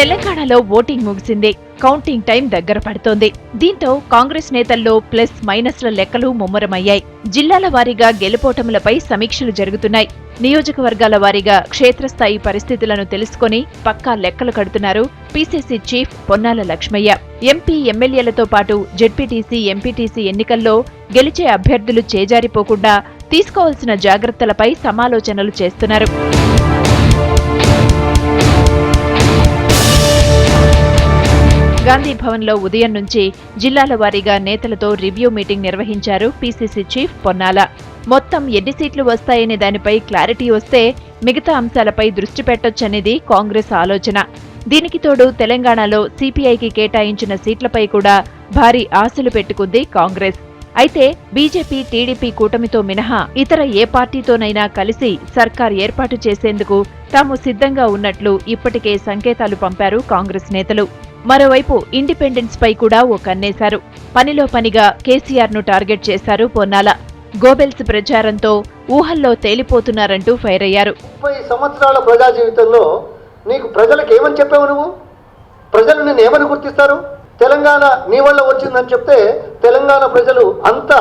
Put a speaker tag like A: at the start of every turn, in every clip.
A: తెలంగాణలో ఓటింగ్ ముగిసింది. Counting time దగ్గర పడుతోంది. దీంతో కాంగ్రెస్ నేతల్లో ప్లస్ మైనస్ల లెక్కలు ముమ్మరమయ్యాయి. జిల్లాల వారీగా గెలుపోటములపై సమీక్షలు జరుగుతున్నాయి. నియోజకవర్గాల వారీగా క్షేత్రస్థాయి పరిస్థితులను తెలుసుకుని పక్కా లెక్కలు కడుతున్నారు PCC chief Ponnala Lakshmaiah. MP ఎమ్మెల్యేలతో పాటు జెడ్పీటీసీ, ఎంపీటీసీ ఎన్నికల్లో గెలిచే అభ్యర్థులు చేజారిపోకుండా తీసుకోవాల్సిన జాగ్రత్తలపై సమాలోచనలు చేస్తున్నారు. గాంధీ భవన్లో ఉదయం నుంచి జిల్లాల వారీగా నేతలతో రివ్యూ మీటింగ్ నిర్వహించారు పీసీసీ చీఫ్ పొన్నాల. మొత్తం ఎన్ని సీట్లు వస్తాయనే దానిపై క్లారిటీ వస్తే మిగతా అంశాలపై దృష్టి పెట్టొచ్చనేది కాంగ్రెస్ ఆలోచన. దీనికి తోడు తెలంగాణలో సీపీఐకి కేటాయించిన సీట్లపై కూడా భారీ ఆశలు పెట్టుకుంది కాంగ్రెస్. అయితే బీజేపీ, టీడీపీ కూటమితో మినహా ఇతర ఏ పార్టీతోనైనా కలిసి సర్కార్ ఏర్పాటు చేసేందుకు తాము సిద్ధంగా ఉన్నట్లు ఇప్పటికే సంకేతాలు పంపారు కాంగ్రెస్ నేతలు. మరోవైపు ఇండిపెండెన్స్ పై కూడా ఓ కన్నేశారు. పనిలో పనిగా కేసీఆర్ ను టార్గెట్ చేశారు పొన్నాల. గోబెల్స్ ప్రచారంతో ఊహల్లో తేలిపోతున్నారంటూ ఫైర్ అయ్యారు.
B: 30 సంవత్సరాల ప్రజా జీవితంలో నీకు ప్రజలకు ఏమని చెప్పావు? నువ్వు ప్రజలు నిన్ను ఏమని గుర్తిస్తారు? తెలంగాణ నీ వల్ల వచ్చిందని చెప్తే తెలంగాణ ప్రజలు అంతా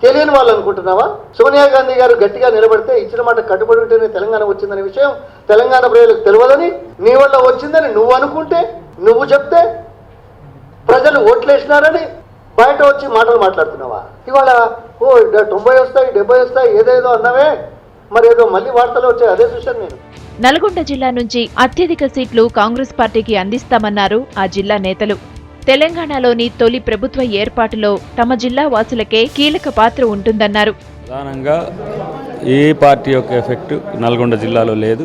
B: తెలియని వాళ్ళు అనుకుంటున్నావా? సోనియా గాంధీ గారు గట్టిగా నిలబడితే ఇచ్చిన మాట కట్టుబడి ఉంటేనే తెలంగాణ వచ్చిందనే విషయం తెలంగాణ ప్రజలకు తెలియదని, నీ వల్ల వచ్చిందని నువ్వు అనుకుంటే, నువ్వు చెప్తే ప్రజలు ఓట్లేసినారని బయట వచ్చి మాటలు మాట్లాడుతున్నావా? ఇవాళ 90 వస్తాయి, 70 వస్తాయి ఏదేదో అన్నావే, మరి ఏదో మళ్ళీ వార్తలు వచ్చాయి, అదే చూశాను నేను.
A: నల్గొండ జిల్లా నుంచి అత్యధిక సీట్లు కాంగ్రెస్ పార్టీకి అందిస్తామన్నారు ఆ జిల్లా నేతలు. తెలంగాణలోని తొలి ప్రభుత్వ ఏర్పాటులో తమ జిల్లా వాసులకే కీలక పాత్ర ఉంటుందన్నారు.
C: ప్రధానంగా ఏ పార్టీ యొక్క ఎఫెక్ట్ నల్గొండ జిల్లాలో లేదు.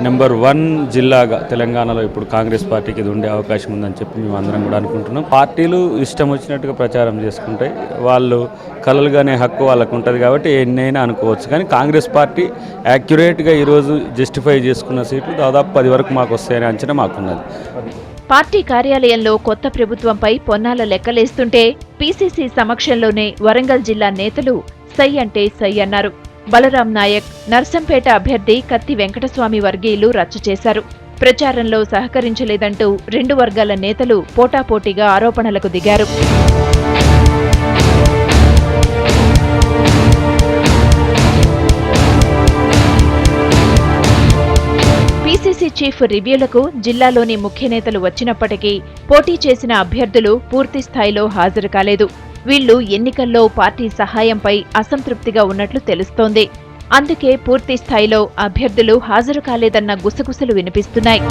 C: నెంబర్ 1 జిల్లాగా తెలంగాణలో ఇప్పుడు కాంగ్రెస్ పార్టీకి ఇది ఉండే అవకాశం ఉందని చెప్పి మేము అందరం కూడా అనుకుంటున్నాం. పార్టీలు ఇష్టం వచ్చినట్టుగా ప్రచారం చేసుకుంటాయి. వాళ్ళు కలలుగానే హక్కు వాళ్ళకు ఉంటుంది కాబట్టి ఎన్నైనా అనుకోవచ్చు. కానీ కాంగ్రెస్ పార్టీ యాక్యురేట్గా ఈరోజు జస్టిఫై చేసుకున్న సీట్లు దాదాపు 10 వరకు మాకు వస్తాయనే అంచనా మాకున్నది.
A: పార్టీ కార్యాలయంలో కొత్త ప్రభుత్వంపై పొన్నాల లెక్కలేస్తుంటే పీసీసీ సమక్షంలోనే వరంగల్ జిల్లా నేతలు సై అంటే సై అన్నారు. బలరాం నాయక్, నర్సంపేట అభ్యర్థి కత్తి వెంకటస్వామి వర్గీయులు రచ్చ చేశారు. ప్రచారంలో సహకరించలేదంటూ 2 వర్గాల నేతలు పోటాపోటీగా ఆరోపణలకు దిగారు. పీసీసీ చీఫ్ రివ్యూలకు జిల్లాలోని ముఖ్య నేతలు వచ్చినప్పటికీ పోటీ చేసిన అభ్యర్థులు పూర్తి స్థాయిలో హాజరు కాలేదు. వీళ్లు ఎన్నికల్లో పార్టీ సహాయంపై అసంతృప్తిగా ఉన్నట్లు తెలుస్తోంది. అందుకే పూర్తి స్థాయిలో అభ్యర్థులు హాజరు కాలేదన్న గుసగుసలు వినిపిస్తున్నాయి.